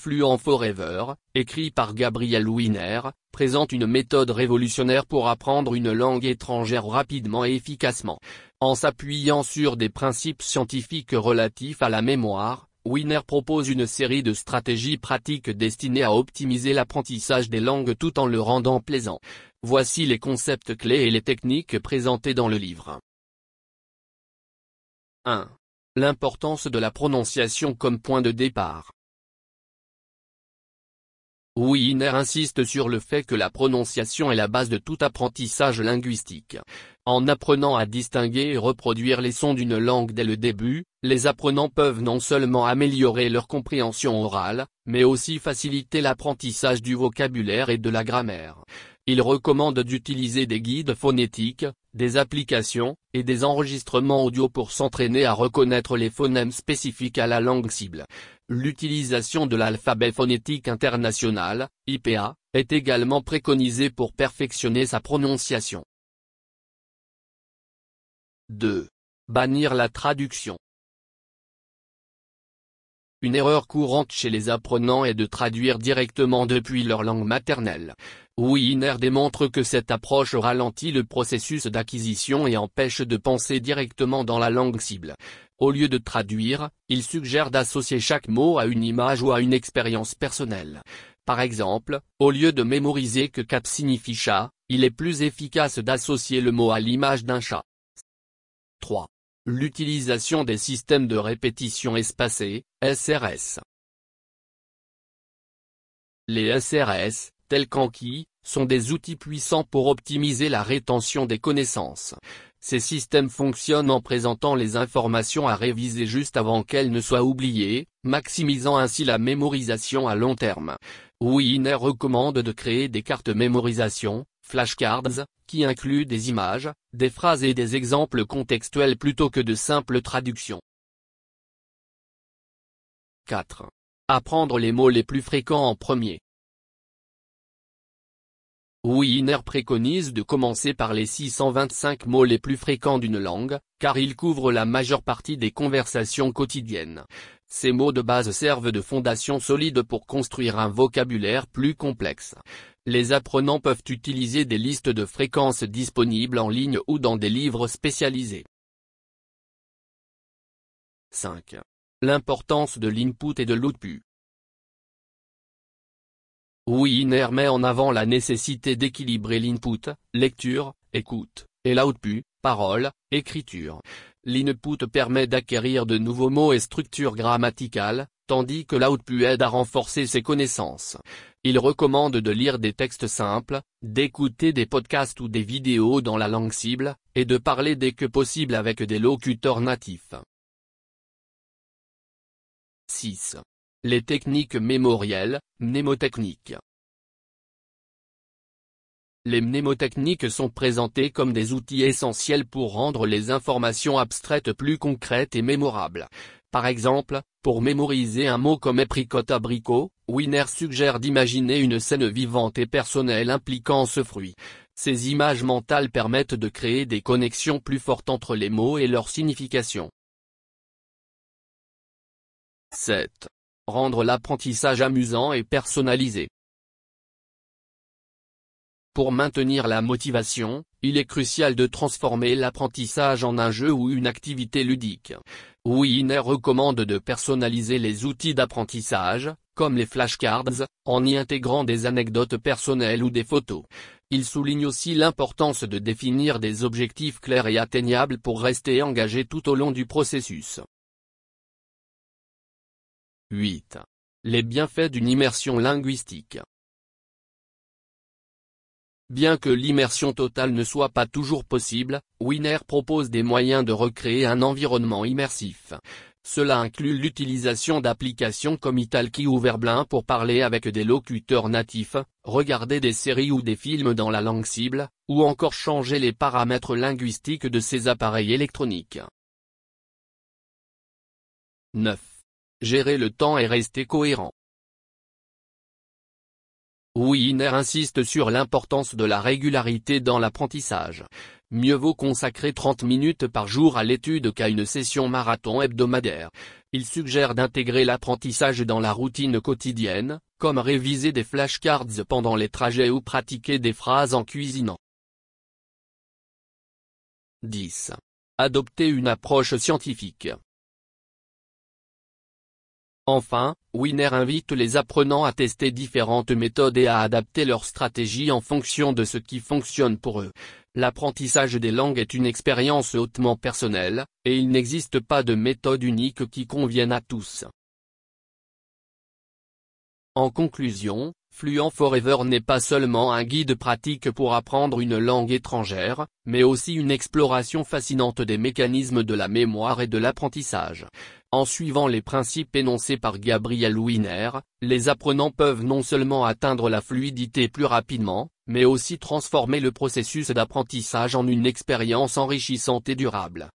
Fluent Forever, écrit par Gabriel Winer, présente une méthode révolutionnaire pour apprendre une langue étrangère rapidement et efficacement. En s'appuyant sur des principes scientifiques relatifs à la mémoire, Winer propose une série de stratégies pratiques destinées à optimiser l'apprentissage des langues tout en le rendant plaisant. Voici les concepts clés et les techniques présentées dans le livre. 1. L'importance de la prononciation comme point de départ. Winer insiste sur le fait que la prononciation est la base de tout apprentissage linguistique. En apprenant à distinguer et reproduire les sons d'une langue dès le début, les apprenants peuvent non seulement améliorer leur compréhension orale, mais aussi faciliter l'apprentissage du vocabulaire et de la grammaire. Il recommande d'utiliser des guides phonétiques, des applications, et des enregistrements audio pour s'entraîner à reconnaître les phonèmes spécifiques à la langue cible. L'utilisation de l'alphabet phonétique international, IPA, est également préconisée pour perfectionner sa prononciation. 2. Bannir la traduction. Une erreur courante chez les apprenants est de traduire directement depuis leur langue maternelle. Winer démontre que cette approche ralentit le processus d'acquisition et empêche de penser directement dans la langue cible. Au lieu de traduire, il suggère d'associer chaque mot à une image ou à une expérience personnelle. Par exemple, au lieu de mémoriser que cat signifie chat, il est plus efficace d'associer le mot à l'image d'un chat. 3. L'utilisation des systèmes de répétition espacée, SRS. Les SRS, tels qu'Anki, sont des outils puissants pour optimiser la rétention des connaissances. Ces systèmes fonctionnent en présentant les informations à réviser juste avant qu'elles ne soient oubliées, maximisant ainsi la mémorisation à long terme. Winer recommande de créer des cartes mémorisation, flashcards, qui incluent des images, des phrases et des exemples contextuels plutôt que de simples traductions. 4. Apprendre les mots les plus fréquents en premier. Winer préconise de commencer par les 625 mots les plus fréquents d'une langue, car ils couvrent la majeure partie des conversations quotidiennes. Ces mots de base servent de fondation solide pour construire un vocabulaire plus complexe. Les apprenants peuvent utiliser des listes de fréquences disponibles en ligne ou dans des livres spécialisés. 5. L'importance de l'input et de l'output. Winer met en avant la nécessité d'équilibrer l'input, lecture, écoute, et l'output, parole, écriture. L'input permet d'acquérir de nouveaux mots et structures grammaticales, tandis que l'output aide à renforcer ses connaissances. Il recommande de lire des textes simples, d'écouter des podcasts ou des vidéos dans la langue cible, et de parler dès que possible avec des locuteurs natifs. 6. Les techniques mémorielles, mnémotechniques. Les mnémotechniques sont présentées comme des outils essentiels pour rendre les informations abstraites plus concrètes et mémorables. Par exemple, pour mémoriser un mot comme apricot-abricot, Winer suggère d'imaginer une scène vivante et personnelle impliquant ce fruit. Ces images mentales permettent de créer des connexions plus fortes entre les mots et leur signification. 7. Rendre l'apprentissage amusant et personnalisé. Pour maintenir la motivation, il est crucial de transformer l'apprentissage en un jeu ou une activité ludique. Winer recommande de personnaliser les outils d'apprentissage, comme les flashcards, en y intégrant des anecdotes personnelles ou des photos. Il souligne aussi l'importance de définir des objectifs clairs et atteignables pour rester engagé tout au long du processus. 8. Les bienfaits d'une immersion linguistique. Bien que l'immersion totale ne soit pas toujours possible, Winer propose des moyens de recréer un environnement immersif. Cela inclut l'utilisation d'applications comme Italki ou Verblin pour parler avec des locuteurs natifs, regarder des séries ou des films dans la langue cible, ou encore changer les paramètres linguistiques de ces appareils électroniques. 9. Gérer le temps et rester cohérent. Wiener insiste sur l'importance de la régularité dans l'apprentissage. Mieux vaut consacrer 30 minutes par jour à l'étude qu'à une session marathon hebdomadaire. Il suggère d'intégrer l'apprentissage dans la routine quotidienne, comme réviser des flashcards pendant les trajets ou pratiquer des phrases en cuisinant. 10. Adopter une approche scientifique. Enfin, Wiener invite les apprenants à tester différentes méthodes et à adapter leur stratégie en fonction de ce qui fonctionne pour eux. L'apprentissage des langues est une expérience hautement personnelle, et il n'existe pas de méthode unique qui convienne à tous. En conclusion, Fluent Forever n'est pas seulement un guide pratique pour apprendre une langue étrangère, mais aussi une exploration fascinante des mécanismes de la mémoire et de l'apprentissage. En suivant les principes énoncés par Gabriel Wiener, les apprenants peuvent non seulement atteindre la fluidité plus rapidement, mais aussi transformer le processus d'apprentissage en une expérience enrichissante et durable.